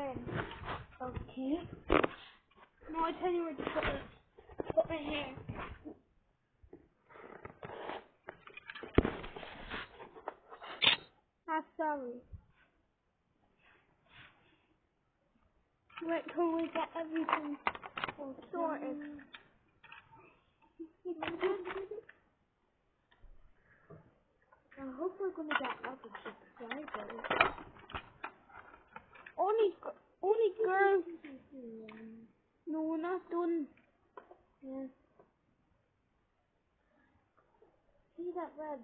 Okay. Now I tell you where to put it. Put my hair. Sorry. Wait till we get everything all sorted. I hope we're gonna get other subscribers. Only girls. No, we're not done. Yeah. See that red?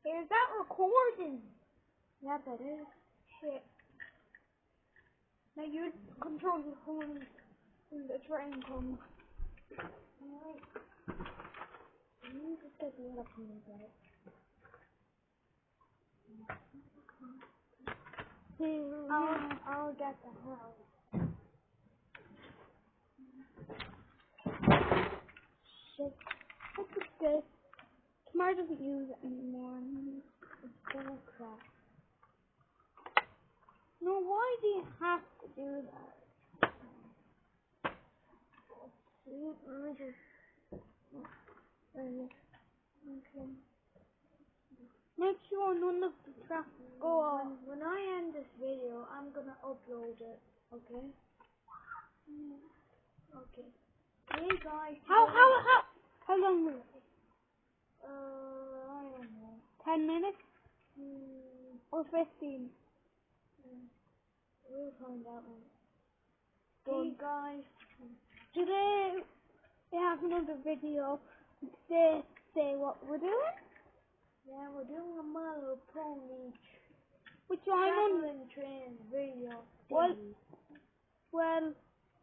Is that recording? Yeah, that is. Shit. Now you control the phone when the train comes. Alright. You just get the other phone out. I'll get the house. Shit. What's this? Smart doesn't use it anymore. It's gonna crack. No, why do you have to do that? Let me just... Okay. Make sure none of the tracks go off. When I end this video, I'm gonna upload it. Okay? Okay. Hey guys. How long will it be? I don't know. 10 minutes? Or 15? We'll find out. Hey guys. Today we have another video. Today say what we're doing. Yeah, we're doing a My Little Pony which traveling train video. Well, I'm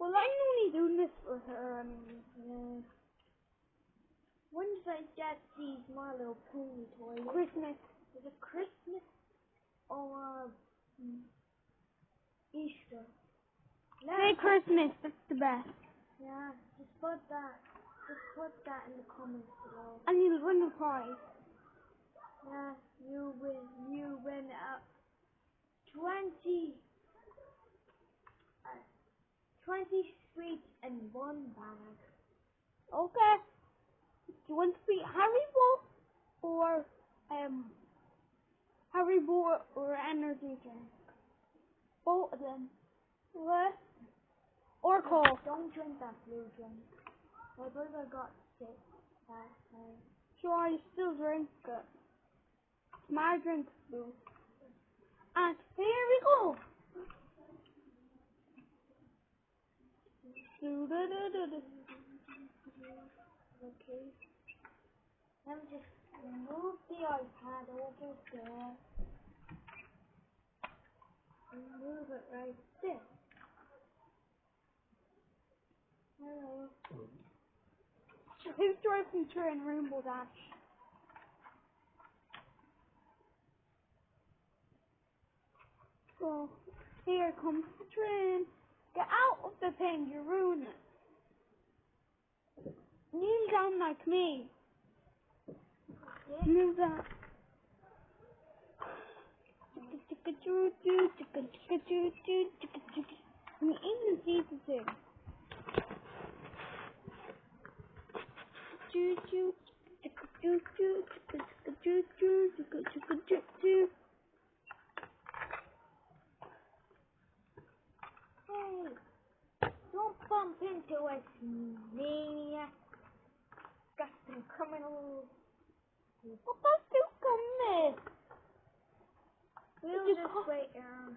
only doing this for her. Yeah. When did I get these My Little Pony toys? Christmas. Is it Christmas or Easter? Say Christmas. That's the best. Yeah. Just put that in the comments below. And you'll win a prize. Yeah, you win 20 sweets and 1 bag. Okay. Do you want to be Haribo or Haribo or energy drink? Both of them. What? Or Coke. Don't drink that blue drink. My brother got sick last time. Sure, I still drink it. My drink's blue. And here we go. Okay. Let me just move the iPad over there. And move it right there. Hello. Who's driving train Rainbow Dash? So, here comes the train. Get out of the thing, you're ruining it. Kneel down like me. Kneel down. And even Jesus thing. Hey, don't bump into us, maniac. Got some criminals. What about you commit? We'll just wait around.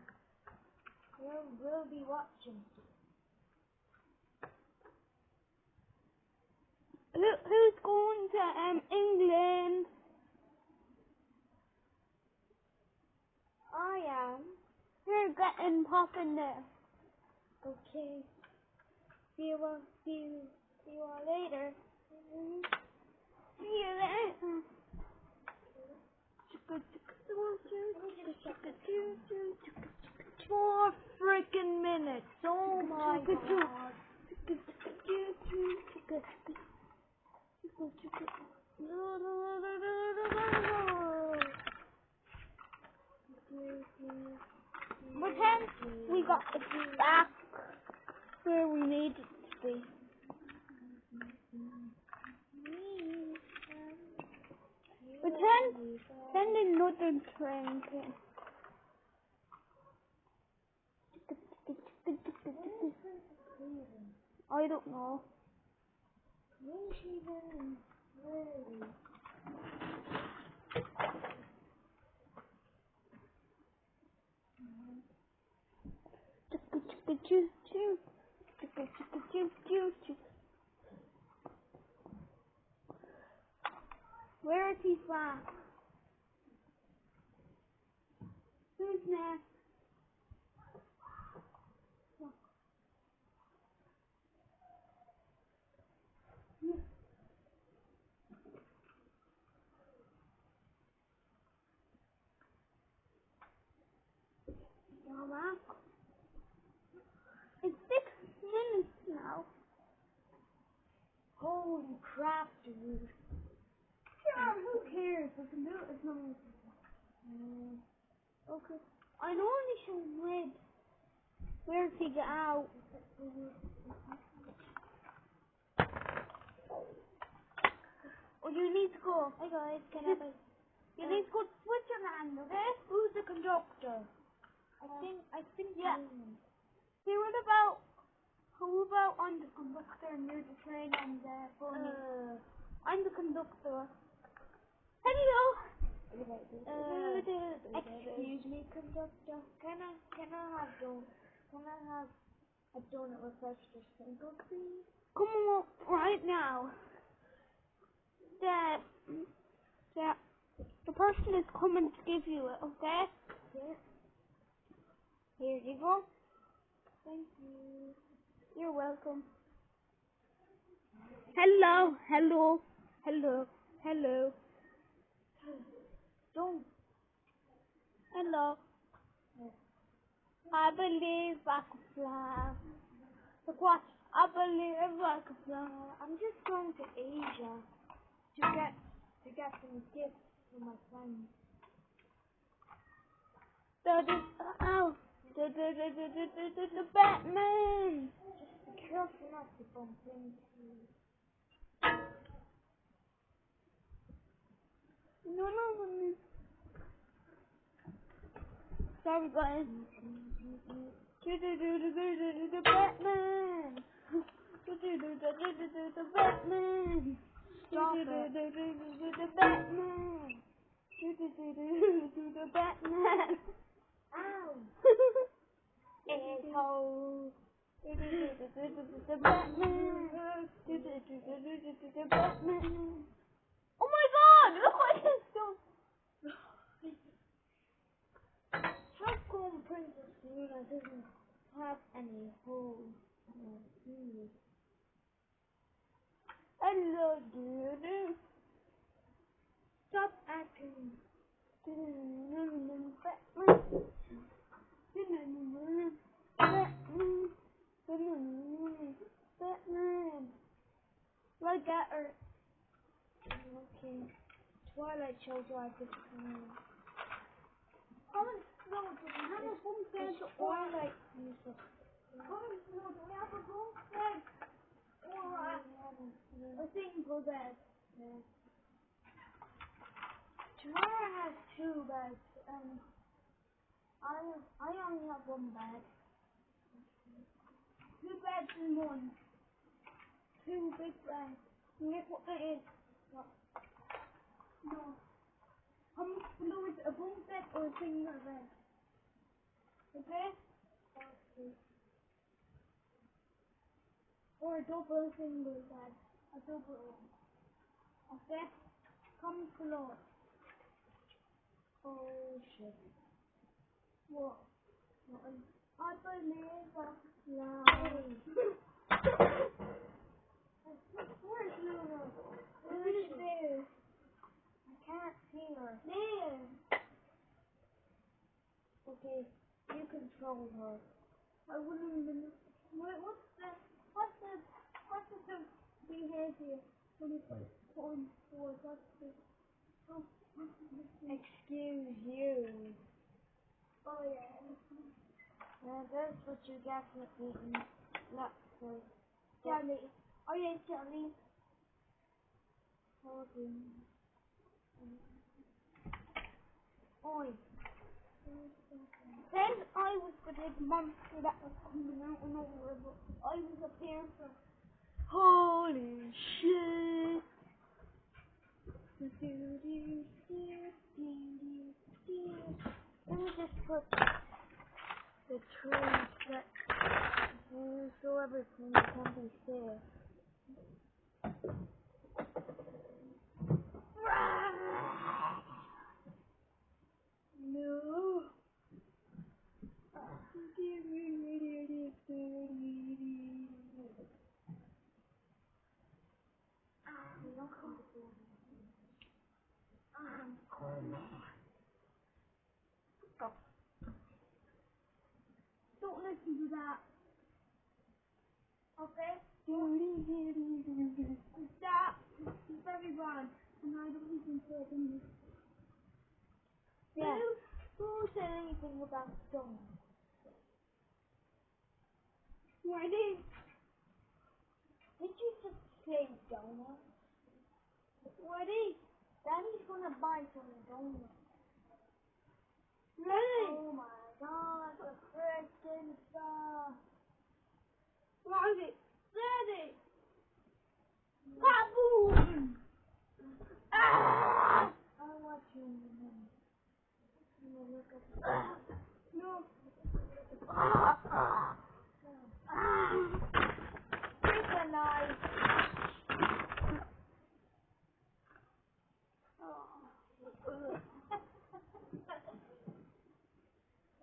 We'll be watching. Who's going to England? I am. We're getting popping there. Okay. See you all later. See you later. 4 freaking minutes. Oh my god. Pretend we got it back where we need it to be. Pretend send another train. I don't know. Where is he from? Who's next? It's 6 minutes now. Holy crap, dude. Sure, who cares? We can do it as long as okay. I know only should win. Where to get out? Oh, you need to go. Hey guys, can I have You need to go to Switzerland, okay? who's the conductor? I think Yeah. you. Who about I'm the conductor and you're the train and pony? I'm the conductor. Hello. Excuse me, conductor. Can I have a donut with extra sprinkles, please? Come on right now. The person is coming to give you it, okay? Yes. Here you go. Thank you. You're welcome. Hello. Don't. Hello. Yes. I believe I can fly. Look what? I believe I can fly. I'm just going to Asia to get some gifts for my friends. The Batman. Just be careful not to bump into. No. Sorry, guys. The Batman. The Batman. Stop it. The Batman. The Batman. Ow! Asshole. The Batman. The Batman. Oh my God! Look what he's done. How come Princess Luna doesn't have any holes in her shoes? Hello, dude. Stop acting. Batman. Like that or Okay. Twilight shows are this time. comment below to have a homestead It's or Twilight music. comment below to have a homestead or a single bed. Tomorrow has 2 beds. I only have 1 bed. 2 beds and 1. 2 big beds. And guess what that is? What? No. Comment below is a bunk bed or a single bed. Okay? Or a double single bed. A double one. Okay? Comment below. Oh shit. What? I believe I fly. Where's Luna? Where's Who's there? I can't see her. There. Okay, you control her. I wouldn't even. Wait, what's the behavior? 24. What's the? Oh, Excuse you. That's what you definitely not for. Jelly. Oh yeah, jelly. Holding. Oi. Then I was the big monster that was coming out and over, but I was up here for. Holy shit. Let me just put the trees that so everything can be safe. No. Don't listen to that. Okay? That is very bad. And I don't listen to it in this. Yeah. Who said anything about stone? Why did you just say donut? Why did Daddy's gonna buy some donuts. Really? Oh my god, the freaking stuff. Why is it? Daddy! Kaboom! Ah! I'll watch you in a minute. I'm gonna look at the No. Take a knife.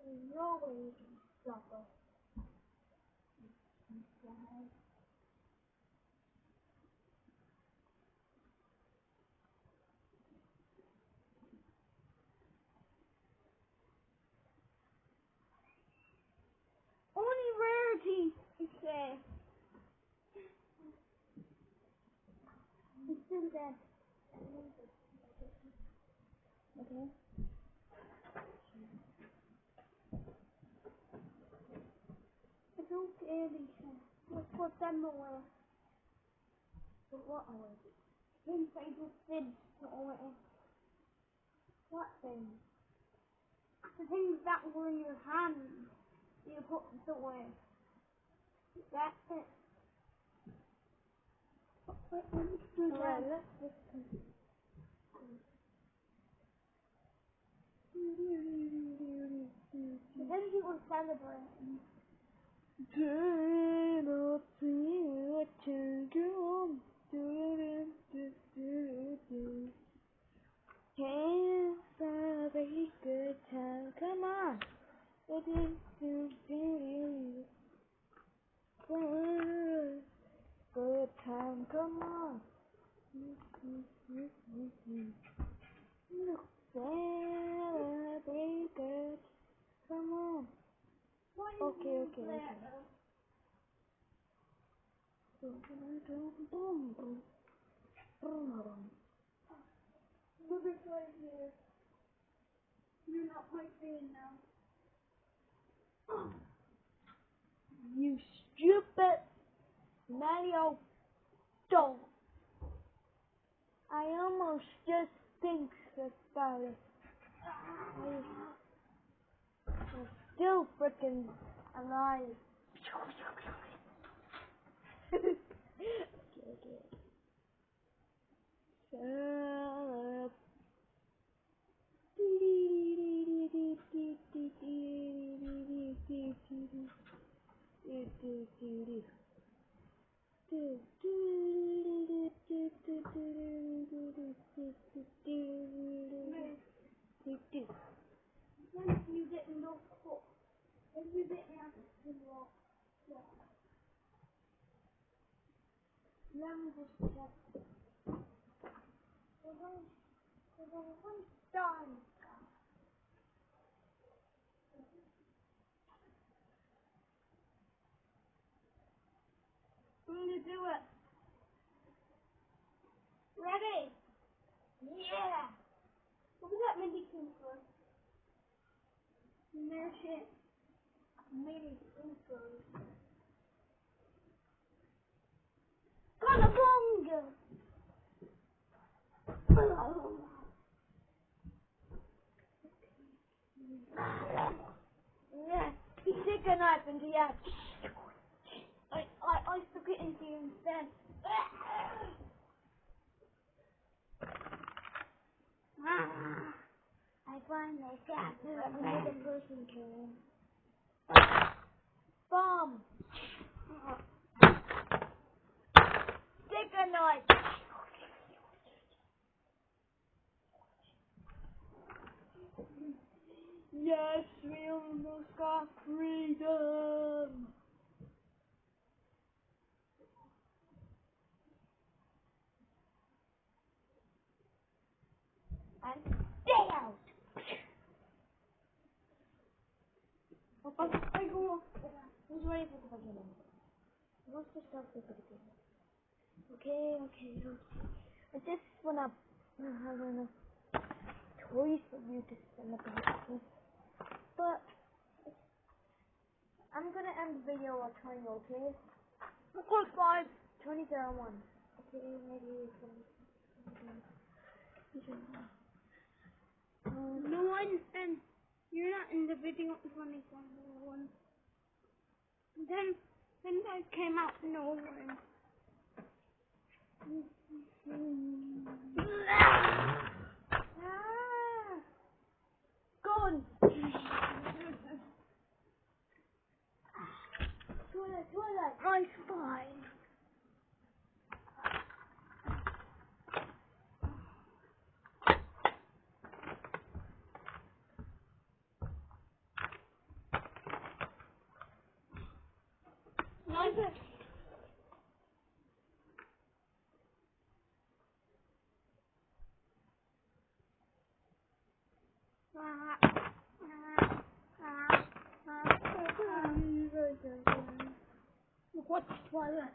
There's no way you can stop us. Only rarity, it says. It's still dead. Okay. It's okay, Lisa. Let's put them away. But what away? Things I just did put away. What thing? The things that were in your hand, you put them away. That's it. Alright, let's just Then he was celebrating. turn up the turn It's a very good time. Come on. It is to be good time. Come on. Look, celebrate good. Come on. Okay. Look at right here. You're not my fan now. You stupid Mario dog. I almost just think about it. I'm still freaking alive. Okay. Shut up. When you didn't know what? When you didn't have to walk. Let me just check. We're done. I'm gonna do it. Ready? Yeah. What was that Mindy Cooper? And there's shit. mini scooters. Calabunga! Yeah, he stick a knife into your. I stuck it into you instead. I finally got Another person came. bomb. Stick a knife. Yes, we almost got freedom. And stay out. I go. Who's ready for the beginning? What's the stuff with the beginning? Okay. I just wanna have enough toys for you to celebrate with. But I'm gonna end the video at 20, okay? Good 5, 2001. Okay, maybe No one, and you're not in the video at 2001. Then that came out nowhere. Gone. Toilet. I'm fine. What's toilet?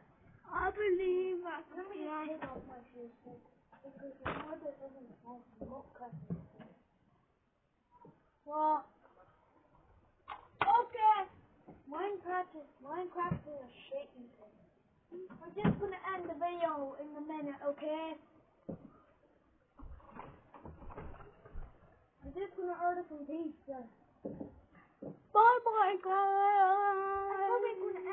I believe I can take off my shoes because the mother doesn't want to look at it. What? Okay. Minecraft is a shaking thing. We're just gonna end the video in a minute, okay? I'm just gonna order some pizza. Bye bye guys.